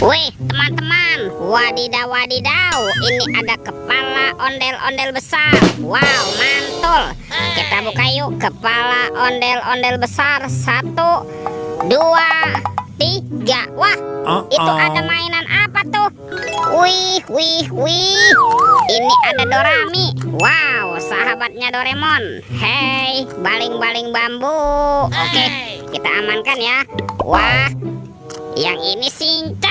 Wih teman-teman, wadidaw wadidaw, ini ada kepala ondel-ondel besar. Wow, mantul. Kita buka yuk kepala ondel-ondel besar. 1, 2, 3. Wah, itu ada mainan apa tuh? Wih, wih, wih. Ini ada Dorami. Wow, sahabatnya Doraemon. Hei, baling-baling bambu. Oke, kita amankan ya. Wah, yang ini Shinchan.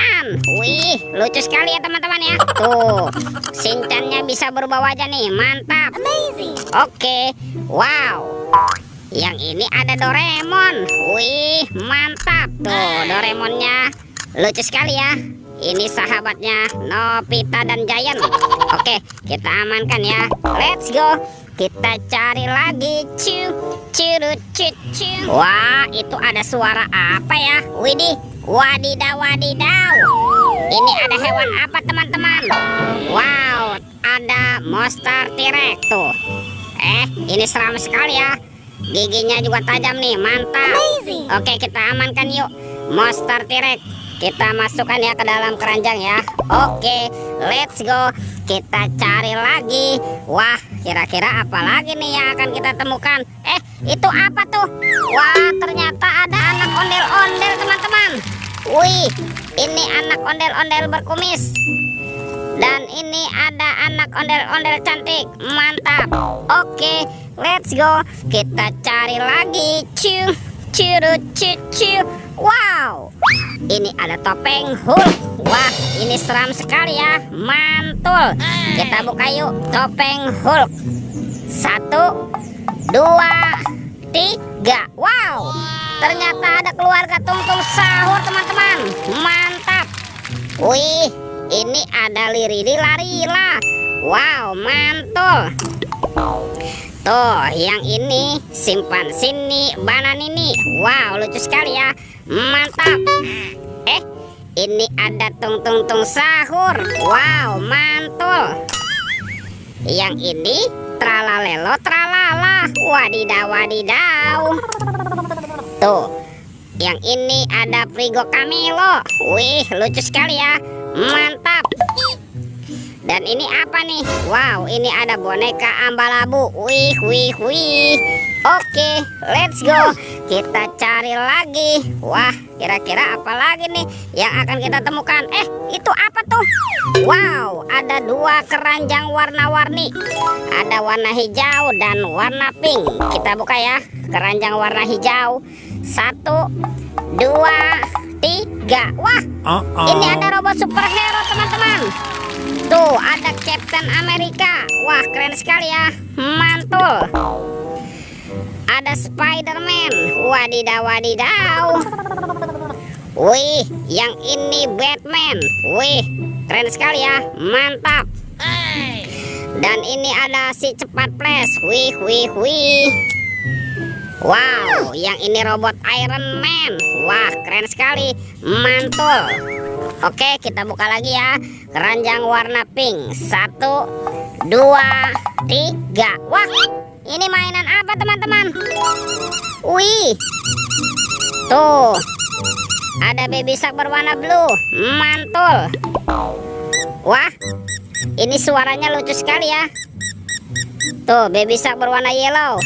Wih, lucu sekali ya teman-teman ya. Tuh, Shinchannya bisa berubah wajah nih. Mantap. Amazing. Oke, wow. Yang ini ada Doraemon. Wih, mantap. Tuh, Doraemonnya lucu sekali ya. Ini sahabatnya Nobita dan Giant. Oke, kita amankan ya. Let's go. Kita cari lagi. Wah, itu ada suara apa ya? Widih, wadidaw wadidaw. Ini ada hewan apa teman-teman? Wow, ada monster T-Rex tuh. Ini seram sekali ya. Giginya juga tajam nih, mantap. Amazing. Oke, kita amankan yuk monster T-Rex. Kita masukkan ya ke dalam keranjang ya. Oke, let's go. Kita cari lagi. Wah, kira-kira apa lagi nih yang akan kita temukan? Itu apa tuh? Wah, ternyata ada anak ondel-ondel teman-teman. Wih, ini anak ondel-ondel berkumis. Dan ini ada anak ondel-ondel cantik. Mantap. Oke, let's go. Kita cari lagi. Wow, ini ada topeng Hulk. Wah, ini seram sekali ya. Mantul. Kita buka yuk topeng Hulk. 1, 2, 3. Wow, ternyata ada keluarga Tung-Tung Sahur teman-teman. Mantap. Wih, ini ada Lirili Larila. Wow, mantul. Tuh, yang ini simpan sini banan ini. Wow, lucu sekali ya. Mantap. Ini ada Tung-Tung Sahur. Wow, mantul. Yang ini tralalelo tralala. Wadidaw wadidaw. Tuh, yang ini ada Frigo Camilo. Wih, lucu sekali ya. Mantap. Dan ini apa nih? Wow, ini ada boneka Ambalabu. Wih, wih, wih. Oke, let's go. Kita cari lagi. Wah, kira-kira apa lagi nih yang akan kita temukan? Itu apa tuh? Wow, ada 2 keranjang warna-warni. Ada warna hijau dan warna pink. Kita buka ya, keranjang warna hijau. 1, 2, 3. Wah, ini ada robot superhero teman-teman. Tuh, ada Captain America. Wah, keren sekali ya. Mantul. Ada Spider-Man. Wadidaw wadidaw. Wih, yang ini Batman. Wih, keren sekali ya. Mantap. Dan ini ada si cepat flash. Wih, wih, wih. Wow, yang ini robot Iron Man. Wah, keren sekali. Mantul. Oke, kita buka lagi ya. Keranjang warna pink. 1, 2, 3. Wah, ini mainan apa teman-teman? Wih, tuh, ada baby shark berwarna blue. Mantul. Wah, ini suaranya lucu sekali ya. Tuh, baby shark berwarna yellow.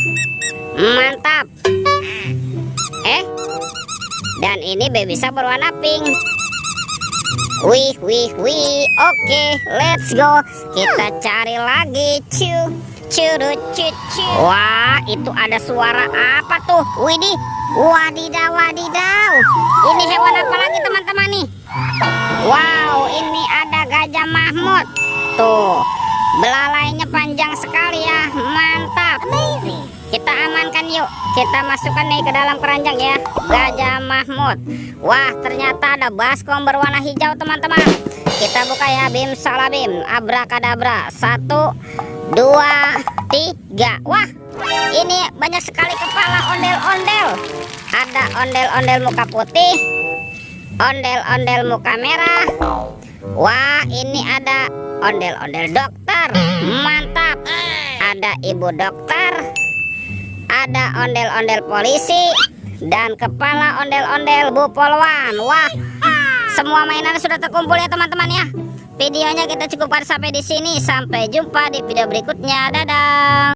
Mantap. Dan ini baby shark berwarna pink. Wih, wih, wih. Oke, let's go. Kita cari lagi. Wah, itu ada suara apa tuh? Widih, wadidaw wadidaw. Ini hewan apa lagi teman-teman nih? Wow, ini ada Gajah Mahmud. Tuh, belalainya panjang sekali ya. Mantap. Amazing. Kita amankan yuk. Kita masukkan nih ke dalam keranjang ya. Gajah Mahmud. Wah, ternyata ada baskom berwarna hijau teman-teman. Kita buka ya. Bim salabim, abrakadabra. 1, 2, 3. Wah, ini banyak sekali kepala ondel-ondel. Ada ondel-ondel muka putih, ondel-ondel muka merah. Wah, ini ada ondel-ondel dokter. Mantap. Ada ibu dokter. Ada ondel-ondel polisi dan kepala ondel-ondel Bu Polwan. Wah, Semua mainan sudah terkumpul ya teman-teman ya. Videonya kita cukupkan sampai di sini. Sampai jumpa di video berikutnya. Dadah.